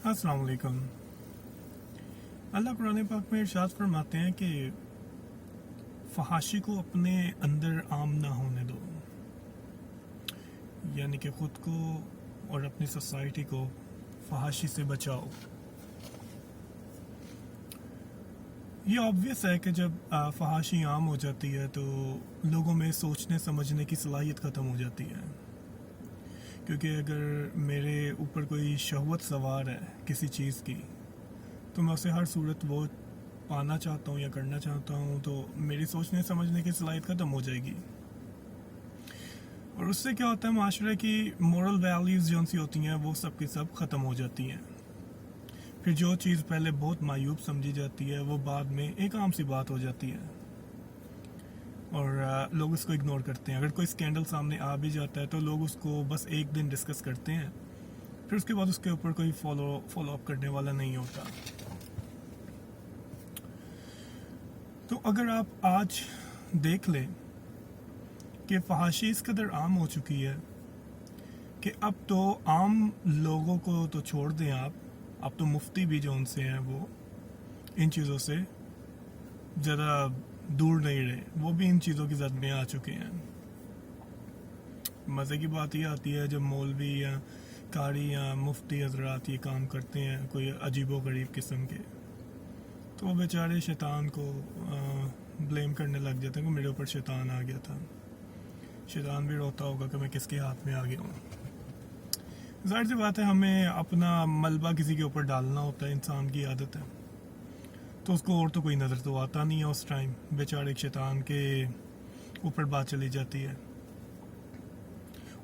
अस्सलाम वालेकुम। अल्लाह कुरान पाक में इरशाद फरमाते हैं कि फहाशी को अपने अंदर आम ना होने दो, यानी कि ख़ुद को और अपनी सोसाइटी को फहाशी से बचाओ। ये ऑब्वियस है कि जब फहाशी आम हो जाती है तो लोगों में सोचने समझने की सलाहियत ख़त्म हो जाती है, क्योंकि अगर मेरे ऊपर कोई शहवत सवार है किसी चीज़ की तो मैं उसे हर सूरत वो पाना चाहता हूँ या करना चाहता हूँ, तो मेरी सोचने समझने की सलाहियत ख़त्म हो जाएगी। और उससे क्या होता है, माशरे की मोरल वैल्यूज़ जो सी होती हैं वो सब की सब ख़त्म हो जाती हैं। फिर जो चीज़ पहले बहुत मायूब समझी जाती है वो बाद में एक आम सी बात हो जाती है और लोग उसको इग्नोर करते हैं। अगर कोई स्कैंडल सामने आ भी जाता है तो लोग उसको बस एक दिन डिस्कस करते हैं, फिर उसके बाद उसके ऊपर कोई फॉलो अप करने वाला नहीं होता। तो अगर आप आज देख लें कि फहाशी इस कदर आम हो चुकी है कि अब तो आम लोगों को तो छोड़ दें आप, अब तो मुफ्ती भी जो उनसे हैं वो इन चीज़ों से ज़रा दूर नहीं रहे, वो भी इन चीज़ों की जद में आ चुके हैं। मज़े की बात ये आती है जब मौलवी या कारी या मुफ्ती हजरात ये काम करते हैं कोई अजीबो गरीब किस्म के, तो वो बेचारे शैतान को ब्लेम करने लग जाते हैं कि मेरे ऊपर शैतान आ गया था। शैतान भी रोता होगा कि मैं किसके हाथ में आ गया हूँ। ज़ाहिर सी बात है, हमें अपना मलबा किसी के ऊपर डालना होता है, इंसान की आदत है, तो उसको और तो कोई नज़र तो आता नहीं है। उस टाइम बेचारे शैतान के ऊपर बात चली जाती है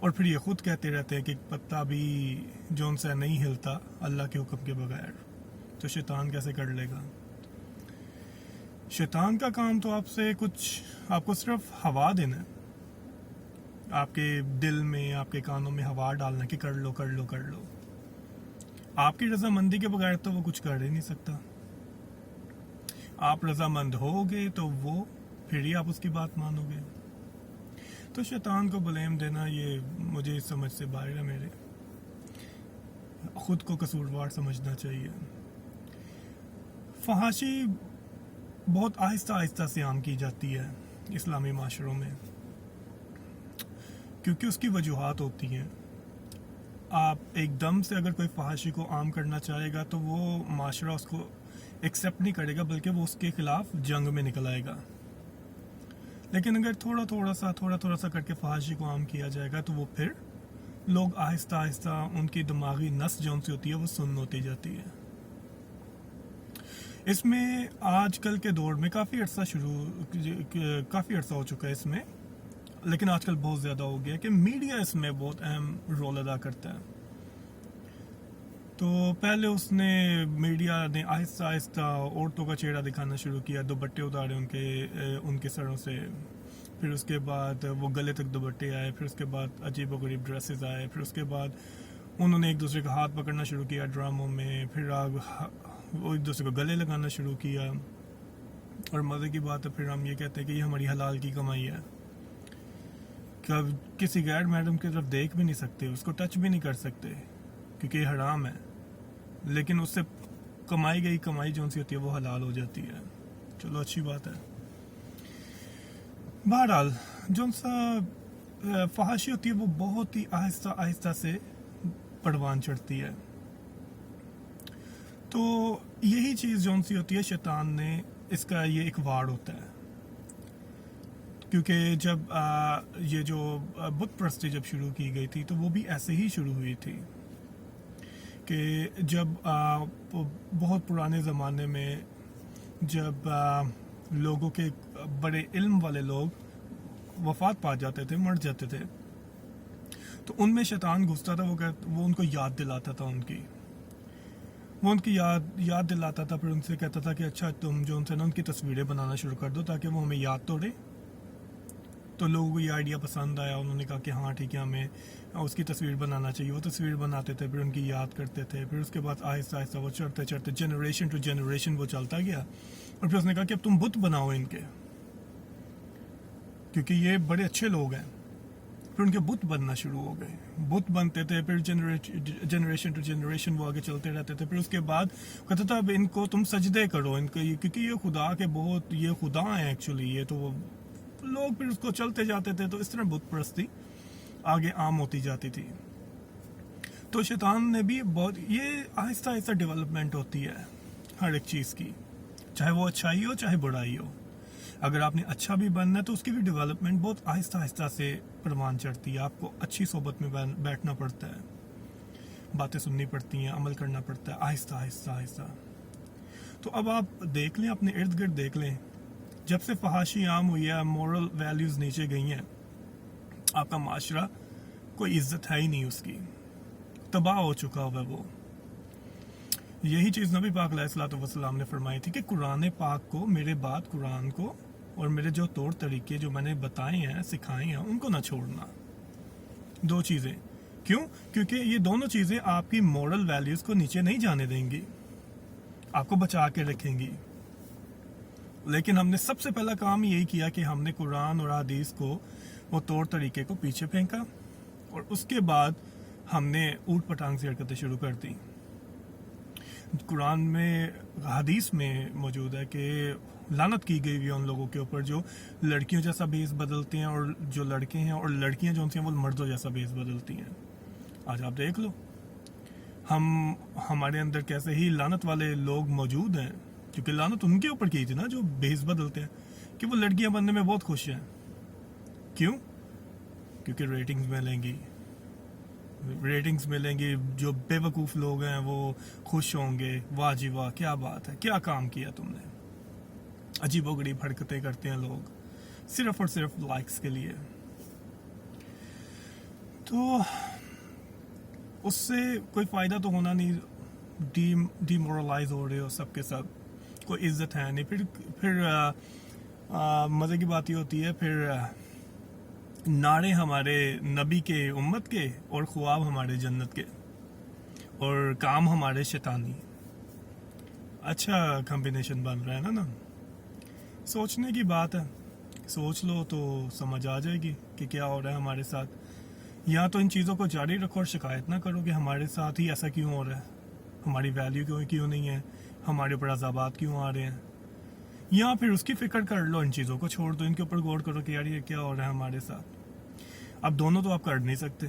और फिर ये खुद कहते रहते हैं कि पत्ता भी जो उनसे नहीं हिलता अल्लाह के हुक्म के बगैर, तो शैतान कैसे कर लेगा। शैतान का काम तो आपको सिर्फ हवा देना है, आपके दिल में आपके कानों में हवा डालना कि कर लो कर लो कर लो। आपकी रजामंदी के बगैर तो वो कुछ कर ही नहीं सकता। आप रजामंद होगे तो वो फिर ही आप उसकी बात मानोगे। तो शैतान को ब्लेम देना ये मुझे इस समझ से बाहर है। मेरे खुद को कसूरवार समझना चाहिए। फहाशी बहुत आहिस्ता आहिस्ता से आम की जाती है इस्लामी माशरों में, क्योंकि उसकी वजूहात होती हैं। आप एकदम से अगर कोई फहाशी को आम करना चाहेगा तो वो माशरा उसको एक्सेप्ट नहीं करेगा, बल्कि वो उसके खिलाफ जंग में निकल आएगा। लेकिन अगर थोड़ा थोड़ा सा करके फहाशी को आम किया जाएगा तो वो फिर लोग आहिस्ता आहिस्ता उनकी दिमागी नस जो सी होती है वो सुन्न होती जाती है। इसमें आजकल के दौर में काफ़ी अर्सा हो चुका है इसमें, लेकिन आजकल बहुत ज़्यादा हो गया कि मीडिया इसमें बहुत अहम रोल अदा करता है। तो पहले मीडिया ने आहिस्ता आहिस्ता औरतों का चेहरा दिखाना शुरू किया, दुपट्टे उतारे उनके सरों से, फिर उसके बाद वो गले तक दुपट्टे आए, फिर उसके बाद अजीब गरीब ड्रेसेस आए, फिर उसके बाद उन्होंने एक दूसरे का हाथ पकड़ना शुरू किया ड्रामों में, फिर वो एक दूसरे को गले लगाना शुरू किया। और मज़े की बात है, फिर हम ये कहते हैं कि ये हमारी हलाल की कमाई है। कब किसी गैर मैडम की तरफ देख भी नहीं सकते, उसको टच भी नहीं कर सकते क्योंकि ये हराम है, लेकिन उससे कमाई गई कमाई जो सी होती है वो हलाल हो जाती है। चलो अच्छी बात है। बहरहाल जो सा फहाशी होती है वो बहुत ही आहिस्ता आहिस्ता से परवान चढ़ती है। तो यही चीज़ जो सी होती है, शैतान ने इसका ये एक वार होता है, क्योंकि जब ये जो बुत परस्ती जब शुरू की गई थी तो वो भी ऐसे ही शुरू हुई थी कि जब बहुत पुराने ज़माने में जब लोगों के बड़े इल्म वाले लोग वफ़ात पा जाते थे, मर जाते थे, तो उनमें शैतान घुसता था। वो उनको याद दिलाता था, वो उनकी याद दिलाता था। फिर उनसे कहता था कि अच्छा तुम जो उनसे ना उनकी तस्वीरें बनाना शुरू कर दो ताकि वो हमें याद तो रहे। तो लोगों को ये आइडिया पसंद आया, उन्होंने कहा कि हाँ ठीक है, हमें उसकी तस्वीर बनाना चाहिए। वो तस्वीर बनाते थे, फिर उनकी याद करते थे। फिर उसके बाद आहिस्ता आहिस्ता वो चढ़ते चढ़ते जनरेशन टू जनरेशन वो चलता गया। और फिर उसने कहा कि अब तुम बुत बनाओ इनके, क्योंकि ये बड़े अच्छे लोग हैं, پھر ان کے بت بننا شروع ہو گئے. بت بنتے تھے, پھر جنریشن ٹو جنریشن وہ آگے چلتے رہتے تھے. پھر اس کے بعد کہتا تھا اب ان کو تم سجدے کرو, ان کے کیونکہ یہ خدا کے بہت یہ خدا ہیں ایکچولی یہ, تو لوگ پھر اس کو چلتے جاتے تھے. تو اس طرح بت پرستی آگے عام ہوتی جاتی تھی. تو شیطان نے بھی بہت, یہ آہستہ آہستہ ڈیولپمنٹ ہوتی ہے ہر ایک چیز کی, چاہے وہ اچھائی ہو چاہے برائی ہو. اگر آپ نے اچھا بھی بننا ہے تو اس کی بھی ڈیولپمنٹ بہت آہستہ آہستہ سے پروان چڑھتی ہے. آپ کو اچھی صحبت میں بیٹھنا پڑتا ہے, باتیں سننی پڑتی ہیں, عمل کرنا پڑتا ہے آہستہ آہستہ آہستہ. تو اب آپ دیکھ لیں, اپنے ارد گرد دیکھ لیں, جب سے فحاشی عام ہوئی ہے, مورل ویلیوز نیچے گئی ہیں, آپ کا معاشرہ کوئی عزت ہے ہی نہیں, اس کی تباہ ہو چکا ہوا ہے وہ. یہی چیز نبی پاک علیہ الصلوۃ والسلام نے فرمائی تھی کہ قرآن پاک کو, میرے بعد قرآن کو اور میرے جو طور طریقے جو میں نے بتائے ہیں سکھائے ہیں ان کو نہ چھوڑنا. دو چیزیں, کیوں؟ کیونکہ یہ دونوں چیزیں آپ کی مورل ویلیوز کو نیچے نہیں جانے دیں گی, آپ کو بچا کے رکھیں گی. لیکن ہم نے سب سے پہلا کام یہی کیا کہ ہم نے قرآن اور حدیث کو, وہ طور طریقے کو پیچھے پھینکا, اور اس کے بعد ہم نے اوٹ پٹانگ سے حرکتیں شروع کر دی. قرآن میں, حدیث میں موجود ہے کہ لعنت کی گئی ہوئی ہے ان لوگوں کے اوپر جو لڑکیوں جیسا بیس بدلتے ہیں, اور جو لڑکے ہیں اور لڑکیاں جو ہوتی ہیں وہ مردوں جیسا بیس بدلتی ہیں. آج آپ دیکھ لو ہمارے اندر کیسے ہی لعنت والے لوگ موجود ہیں, کیونکہ لعنت ان کے اوپر کی تھی نا جو بیس بدلتے ہیں, کہ وہ لڑکیاں بننے میں بہت خوش ہیں. کیوں؟ کیونکہ ریٹنگز ملیں گی, جو بے وقوف لوگ ہیں وہ خوش ہوں گے, واہ جی واہ کیا بات ہے, کیا کام کیا تم نے. عجیب و غریب حرکتیں کرتے ہیں لوگ صرف اور صرف لائکس کے لیے. تو اس سے کوئی فائدہ تو ہونا نہیں, ڈی مورلائز ہو رہے ہو سب کے سب, کوئی عزت ہے نہیں. پھر مزے کی بات یہ ہوتی ہے, پھر نعرے ہمارے نبی کے امت کے اور خواب ہمارے جنت کے, اور کام ہمارے شیطانی. اچھا کمبینیشن بن رہا ہے نا. سوچنے کی بات ہے, سوچ لو تو سمجھ آ جائے گی کہ کیا ہو رہا ہے ہمارے ساتھ. یا تو ان چیزوں کو جاری رکھو اور شکایت نہ کرو کہ ہمارے ساتھ ہی ایسا کیوں ہو رہا ہے, ہماری ویلیو کیوں نہیں ہے, ہمارے اوپر عذابات کیوں آ رہے ہیں. یا پھر اس کی فکر کر لو, ان چیزوں کو چھوڑ دو, ان کے اوپر غور کرو کہ یار یہ کیا ہو رہا ہے ہمارے ساتھ. اب دونوں تو آپ کر نہیں سکتے.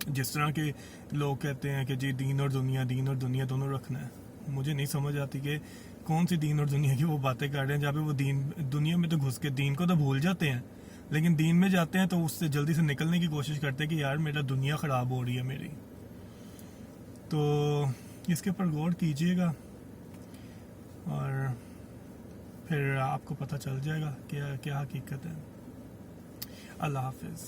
جس طرح کے لوگ کہتے ہیں کہ جی دین اور دنیا دونوں رکھنا ہے, مجھے نہیں سمجھ آتی کہ کون سی دین اور دنیا کی وہ باتیں کر رہے ہیں جہاں پہ وہ دنیا میں تو گھس کے دین کو تو بھول جاتے ہیں, لیکن دین میں جاتے ہیں تو اس سے جلدی سے نکلنے کی کوشش کرتے ہیں کہ یار میرا دنیا خراب ہو رہی ہے میری. تو اس کے اوپر غور کیجئے گا اور پھر آپ کو پتہ چل جائے گا کہ کیا حقیقت ہے. اللہ حافظ.